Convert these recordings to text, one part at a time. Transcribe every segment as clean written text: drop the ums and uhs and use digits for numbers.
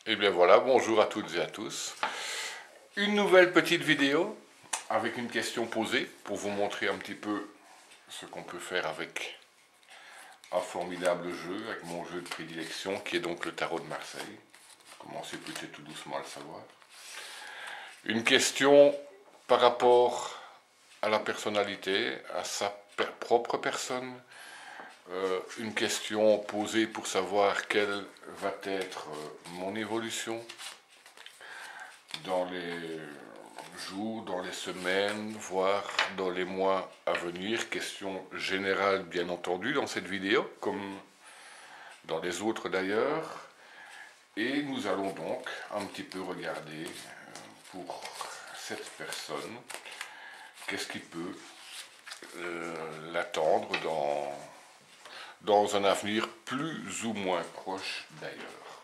Et bien voilà, bonjour à toutes et à tous. Une nouvelle petite vidéo avec une question posée pour vous montrer un petit peu ce qu'on peut faire avec un formidable jeu, avec mon jeu de prédilection qui est donc le tarot de Marseille. Commencez peut-être tout doucement à le savoir. Une question par rapport à la personnalité, à sa propre personne. Une question posée pour savoir quelle va être mon évolution dans les jours, dans les semaines, voire dans les mois à venir. Question générale bien entendu dans cette vidéo, comme dans les autres d'ailleurs. Et nous allons donc un petit peu regarder pour cette personne, qu'est-ce qui peut l'attendre dans un avenir plus ou moins proche d'ailleurs.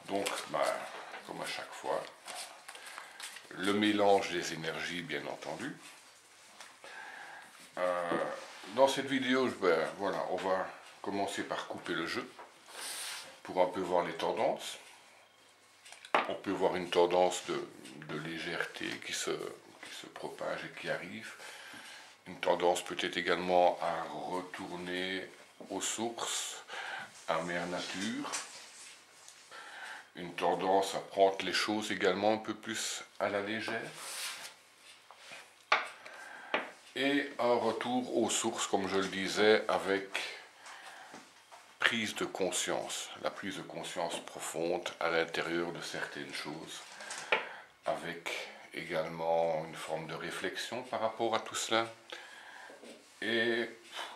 Donc, comme à chaque fois, le mélange des énergies, bien entendu. Dans cette vidéo, voilà, on va commencer par couper le jeu pour un peu voir les tendances. On peut voir une tendance de légèreté qui se propage et qui arrive. Une tendance peut-être également à retourner aux sources, à mère nature. Une tendance à prendre les choses également un peu plus à la légère. Et un retour aux sources, comme je le disais, avec prise de conscience, la prise de conscience profonde à l'intérieur de certaines choses, avec également une forme de réflexion par rapport à tout cela. Et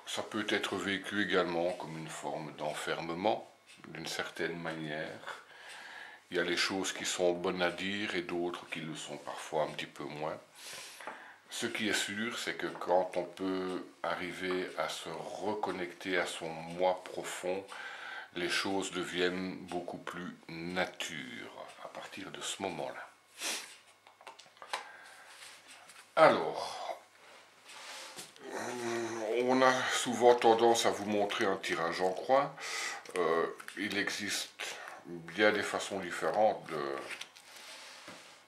ça peut être vécu également comme une forme d'enfermement, d'une certaine manière. Il y a les choses qui sont bonnes à dire et d'autres qui le sont parfois un petit peu moins. Ce qui est sûr, c'est que quand on peut arriver à se reconnecter à son moi profond, les choses deviennent beaucoup plus nature à partir de ce moment-là. Alors, on a souvent tendance à vous montrer un tirage en croix. Il existe bien des façons différentes de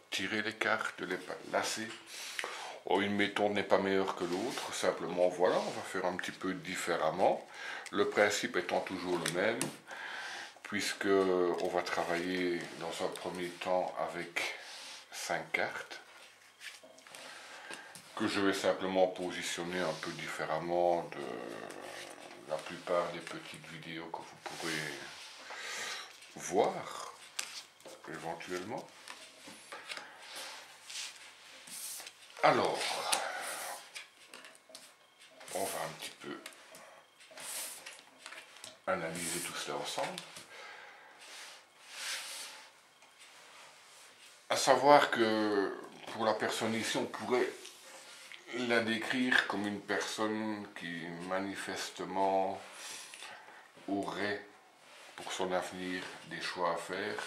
tirer les cartes, de les lacer. Une méthode n'est pas meilleure que l'autre, simplement voilà, on va faire un petit peu différemment. Le principe étant toujours le même, puisque on va travailler dans un premier temps avec 5 cartes, que je vais simplement positionner un peu différemment de la plupart des petites vidéos que vous pourrez voir éventuellement. Alors, on va un petit peu analyser tout cela ensemble. À savoir que pour la personne ici, on pourrait la décrire comme une personne qui manifestement aurait pour son avenir des choix à faire,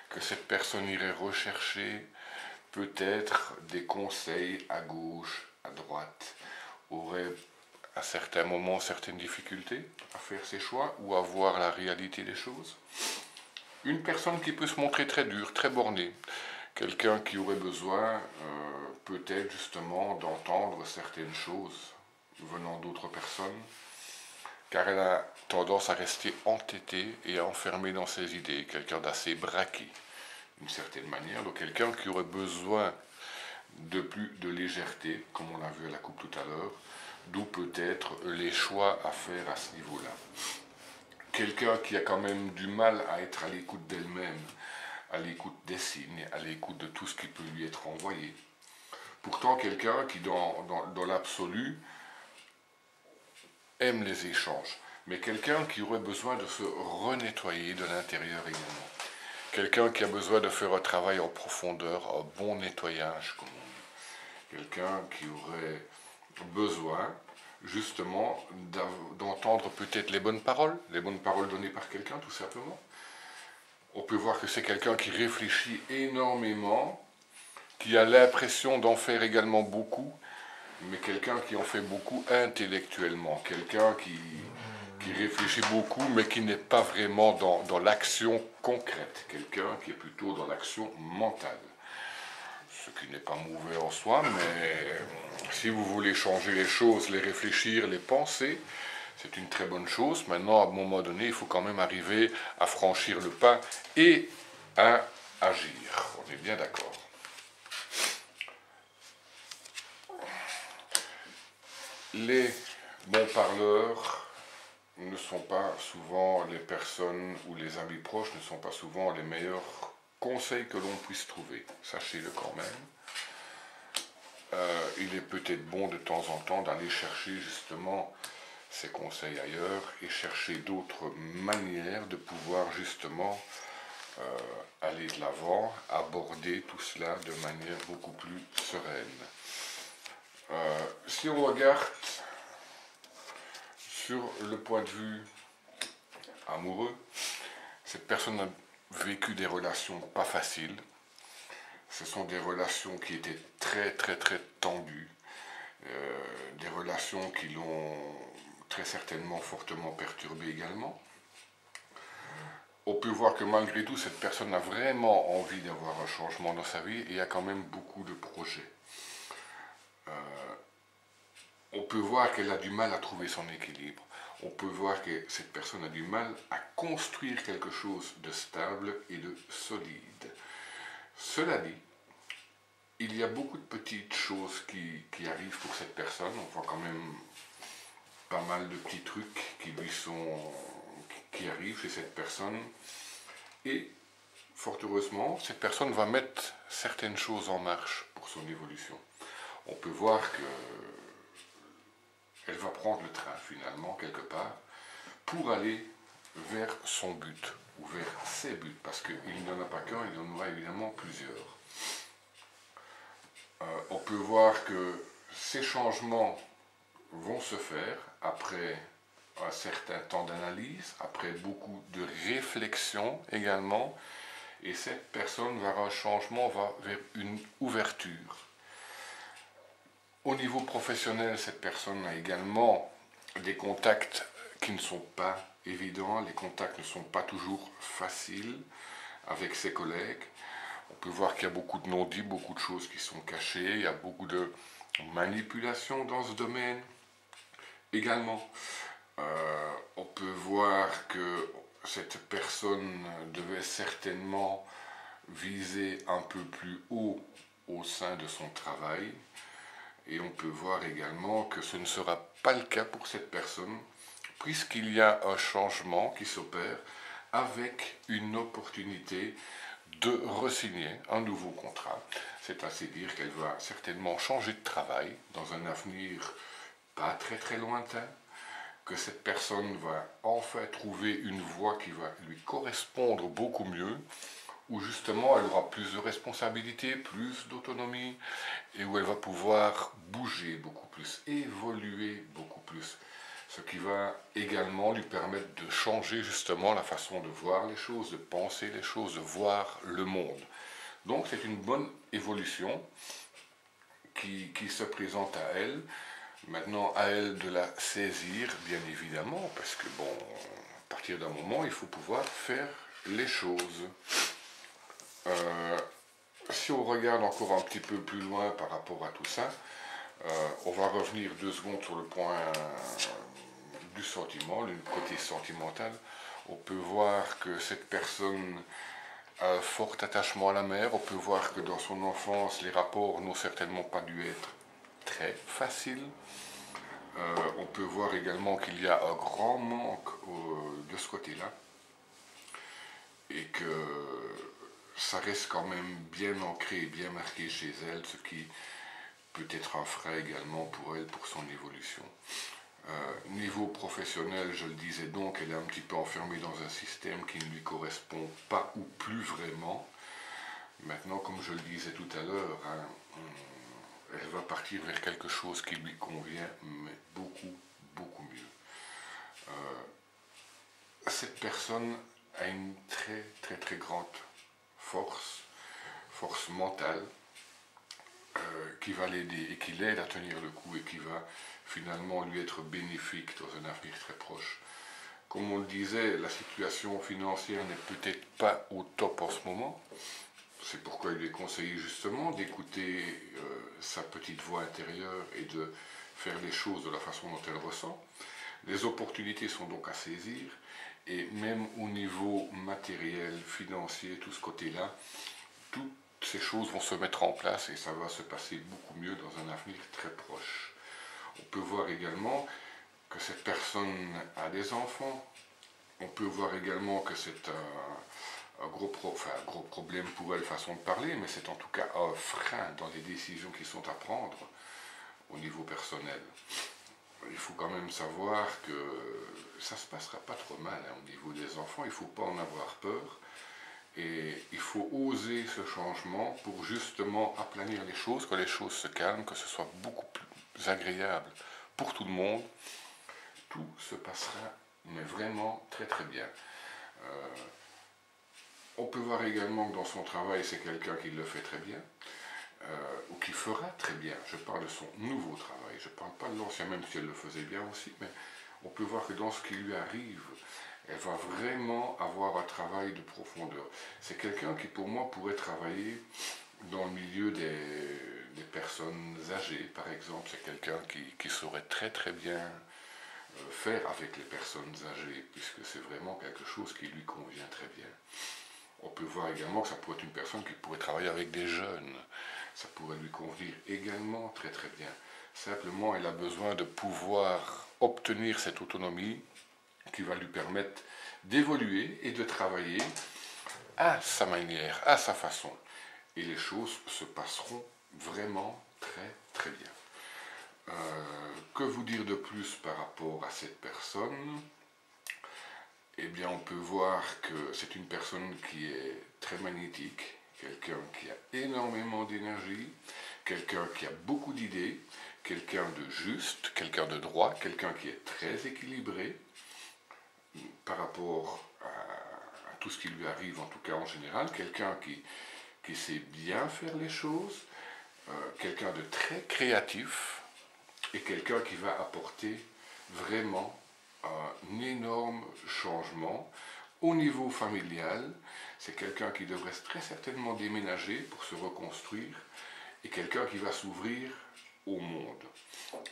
que cette personne irait rechercher peut-être des conseils à gauche, à droite, aurait à certains moments certaines difficultés à faire ses choix ou à voir la réalité des choses. Une personne qui peut se montrer très dure, très bornée, quelqu'un qui aurait besoin peut-être justement d'entendre certaines choses venant d'autres personnes, car elle a tendance à rester entêtée et enfermée dans ses idées, quelqu'un d'assez braqué d'une certaine manière, donc quelqu'un qui aurait besoin de plus de légèreté, comme on l'a vu à la coupe tout à l'heure, d'où peut-être les choix à faire à ce niveau-là. Quelqu'un qui a quand même du mal à être à l'écoute d'elle-même, à l'écoute des signes, à l'écoute de tout ce qui peut lui être envoyé. Pourtant, quelqu'un qui, dans l'absolu, aime les échanges, mais quelqu'un qui aurait besoin de se renettoyer de l'intérieur également. Quelqu'un qui a besoin de faire un travail en profondeur, un bon nettoyage, comme on dit. Quelqu'un qui aurait besoin, justement, d'entendre peut-être les bonnes paroles données par quelqu'un, tout simplement. On peut voir que c'est quelqu'un qui réfléchit énormément, qui a l'impression d'en faire également beaucoup, mais quelqu'un qui en fait beaucoup intellectuellement, quelqu'un qui qui réfléchit beaucoup, mais qui n'est pas vraiment dans l'action concrète. Quelqu'un qui est plutôt dans l'action mentale. Ce qui n'est pas mauvais en soi, mais si vous voulez changer les choses, les réfléchir, les penser, c'est une très bonne chose. Maintenant, à un moment donné, il faut quand même arriver à franchir le pas et à agir. On est bien d'accord. Les bons parleurs ne sont pas souvent les personnes ou les amis proches ne sont pas souvent les meilleurs conseils que l'on puisse trouver. Sachez-le quand même. Il est peut-être bon de temps en temps d'aller chercher justement ces conseils ailleurs et chercher d'autres manières de pouvoir justement aller de l'avant, aborder tout cela de manière beaucoup plus sereine. Si on regarde sur le point de vue amoureux, cette personne a vécu des relations pas faciles. Ce sont des relations qui étaient très tendues, des relations qui l'ont très certainement fortement perturbé également. On peut voir que malgré tout, cette personne a vraiment envie d'avoir un changement dans sa vie et il y a quand même beaucoup de projets. On peut voir qu'elle a du mal à trouver son équilibre. On peut voir que cette personne a du mal à construire quelque chose de stable et de solide. Cela dit, il y a beaucoup de petites choses qui arrivent pour cette personne. On voit quand même pas mal de petits trucs qui arrivent chez cette personne. Et fort heureusement, cette personne va mettre certaines choses en marche pour son évolution. On peut voir qu'elle va prendre le train finalement quelque part pour aller vers son but ou vers ses buts, parce qu'il n'y en a pas qu'un, il y en aura évidemment plusieurs. On peut voir que ces changements vont se faire après un certain temps d'analyse, après beaucoup de réflexion également, et cette personne vers un changement va vers une ouverture. Au niveau professionnel, cette personne a également des contacts qui ne sont pas évidents, les contacts ne sont pas toujours faciles avec ses collègues. On peut voir qu'il y a beaucoup de non-dits, beaucoup de choses qui sont cachées, il y a beaucoup de manipulation dans ce domaine également. On peut voir que cette personne devait certainement viser un peu plus haut au sein de son travail. Et on peut voir également que ce ne sera pas le cas pour cette personne, puisqu'il y a un changement qui s'opère avec une opportunité de re-signer un nouveau contrat. C'est ainsi dire qu'elle va certainement changer de travail dans un avenir pas très lointain, que cette personne va enfin trouver une voie qui va lui correspondre beaucoup mieux, où justement elle aura plus de responsabilités, plus d'autonomie, et où elle va pouvoir bouger beaucoup plus, évoluer beaucoup plus. Ce qui va également lui permettre de changer justement la façon de voir les choses, de penser les choses, de voir le monde. Donc c'est une bonne évolution qui se présente à elle. Maintenant, à elle de la saisir, bien évidemment, parce que bon, à partir d'un moment, il faut pouvoir faire les choses. Si on regarde encore un petit peu plus loin par rapport à tout ça, on va revenir 2 secondes sur le point du sentiment, le côté sentimental. On peut voir que cette personne a un fort attachement à la mère. On peut voir que dans son enfance, les rapports n'ont certainement pas dû être très faciles. On peut voir également qu'il y a un grand manque de ce côté-là. Et que ça reste quand même bien ancré et bien marqué chez elle, ce qui peut être un frein également pour elle, pour son évolution. Niveau professionnel, je le disais donc, elle est un petit peu enfermée dans un système qui ne lui correspond pas ou plus vraiment. Maintenant, comme je le disais tout à l'heure, hein, elle va partir vers quelque chose qui lui convient, mais beaucoup mieux. Cette personne a une très grande force mentale, qui va l'aider et qui l'aide à tenir le coup et qui va finalement lui être bénéfique dans un avenir très proche. Comme on le disait, la situation financière n'est peut-être pas au top en ce moment. C'est pourquoi il est conseillé justement d'écouter sa petite voix intérieure et de faire les choses de la façon dont elle ressent. Les opportunités sont donc à saisir, et même au niveau matériel, financier, tout ce côté-là, toutes ces choses vont se mettre en place et ça va se passer beaucoup mieux dans un avenir très proche. On peut voir également que cette personne a des enfants. On peut voir également que c'est un gros problème pour elle, façon de parler, mais c'est en tout cas un frein dans les décisions qui sont à prendre au niveau personnel. Il faut quand même savoir que ça ne se passera pas trop mal au niveau des enfants, il ne faut pas en avoir peur. Et il faut oser ce changement pour justement aplanir les choses, que les choses se calment, que ce soit beaucoup plus agréable pour tout le monde. Tout se passera, mais vraiment très très bien. On peut voir également que dans son travail, c'est quelqu'un qui le fait très bien, ou qui fera très bien. Je parle de son nouveau travail, je ne parle pas de l'ancien, même si elle le faisait bien aussi, mais on peut voir que dans ce qui lui arrive, elle va vraiment avoir un travail de profondeur. C'est quelqu'un qui, pour moi, pourrait travailler dans le milieu des personnes âgées, par exemple. C'est quelqu'un qui saurait très très bien faire avec les personnes âgées, puisque c'est vraiment quelque chose qui lui convient très bien. On peut voir également que ça pourrait être une personne qui pourrait travailler avec des jeunes. Ça pourrait lui convenir également très très bien. Simplement, elle a besoin de pouvoir obtenir cette autonomie qui va lui permettre d'évoluer et de travailler à sa manière, à sa façon. Et les choses se passeront vraiment très très bien. Que vous dire de plus par rapport à cette personne? Eh bien, on peut voir que c'est une personne qui est très magnétique, quelqu'un qui a énormément d'énergie, quelqu'un qui a beaucoup d'idées, quelqu'un de juste, quelqu'un de droit, quelqu'un qui est très équilibré par rapport à tout ce qui lui arrive, en tout cas en général, quelqu'un qui sait bien faire les choses, quelqu'un de très créatif et quelqu'un qui va apporter vraiment un énorme changement au niveau familial. C'est quelqu'un qui devrait très certainement déménager pour se reconstruire et quelqu'un qui va s'ouvrir au monde.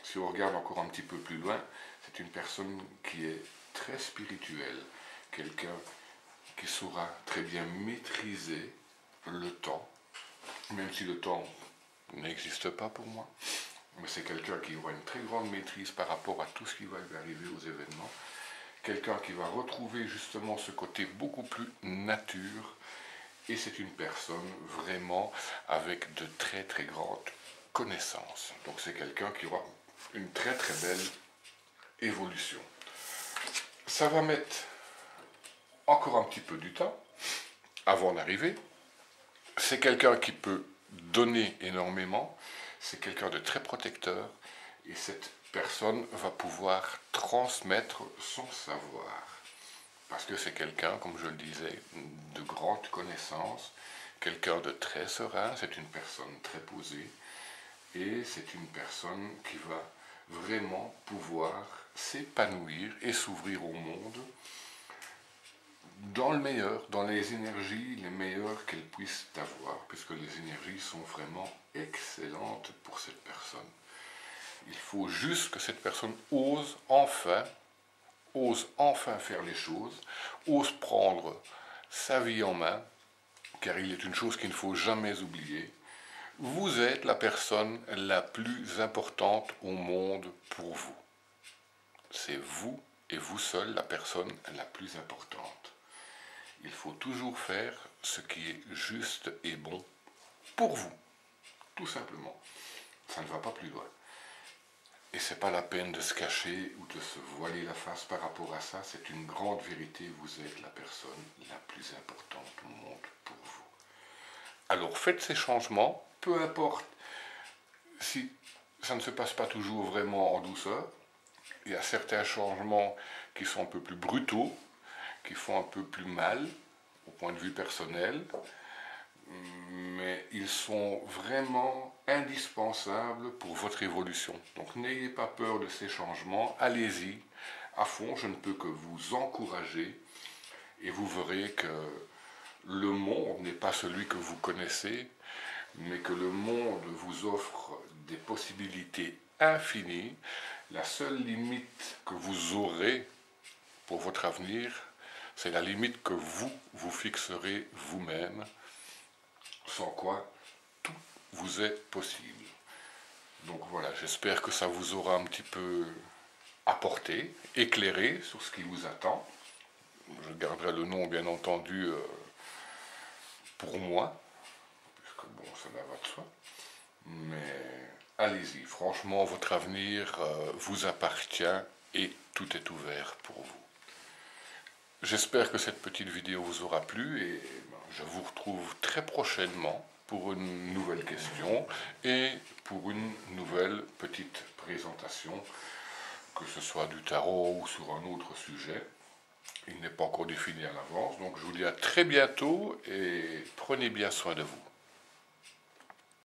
Si on regarde encore un petit peu plus loin, c'est une personne qui est très spirituelle, quelqu'un qui saura très bien maîtriser le temps, même si le temps n'existe pas pour moi. Mais c'est quelqu'un qui aura une très grande maîtrise par rapport à tout ce qui va lui arriver aux événements. Quelqu'un qui va retrouver justement ce côté beaucoup plus nature. Et c'est une personne vraiment avec de très très grandes connaissances. Donc c'est quelqu'un qui aura une très très belle évolution. Ça va mettre encore un petit peu du temps avant d'arriver. C'est quelqu'un qui peut donner énormément. C'est quelqu'un de très protecteur et cette personne va pouvoir transmettre son savoir. Parce que c'est quelqu'un, comme je le disais, de grande connaissance, quelqu'un de très serein, c'est une personne très posée et c'est une personne qui va vraiment pouvoir s'épanouir et s'ouvrir au monde dans le meilleur, dans les énergies les meilleures qu'elle puisse avoir, puisque les énergies sont vraiment excellentes pour cette personne. Il faut juste que cette personne ose enfin faire les choses, ose prendre sa vie en main, car il est une chose qu'il ne faut jamais oublier. Vous êtes la personne la plus importante au monde pour vous. C'est vous et vous seul la personne la plus importante. Il faut toujours faire ce qui est juste et bon pour vous, tout simplement. Ça ne va pas plus loin. Et c'est pas la peine de se cacher ou de se voiler la face par rapport à ça, c'est une grande vérité, vous êtes la personne la plus importante au monde pour vous. Alors faites ces changements, peu importe si ça ne se passe pas toujours vraiment en douceur, il y a certains changements qui sont un peu plus brutaux, qui font un peu plus mal au point de vue personnel, mais ils sont vraiment indispensables pour votre évolution. Donc n'ayez pas peur de ces changements, allez-y, à fond, je ne peux que vous encourager et vous verrez que le monde n'est pas celui que vous connaissez, mais que le monde vous offre des possibilités infinies. La seule limite que vous aurez pour votre avenir, c'est la limite que vous vous fixerez vous-même, sans quoi tout vous est possible. Donc voilà, j'espère que ça vous aura un petit peu apporté, éclairé sur ce qui vous attend. Je garderai le nom bien entendu pour moi, puisque bon, ça va de soi. Mais allez-y, franchement, votre avenir vous appartient et tout est ouvert pour vous. J'espère que cette petite vidéo vous aura plu et je vous retrouve très prochainement pour une nouvelle question et pour une nouvelle petite présentation, que ce soit du tarot ou sur un autre sujet. Il n'est pas encore défini à l'avance, donc je vous dis à très bientôt et prenez bien soin de vous.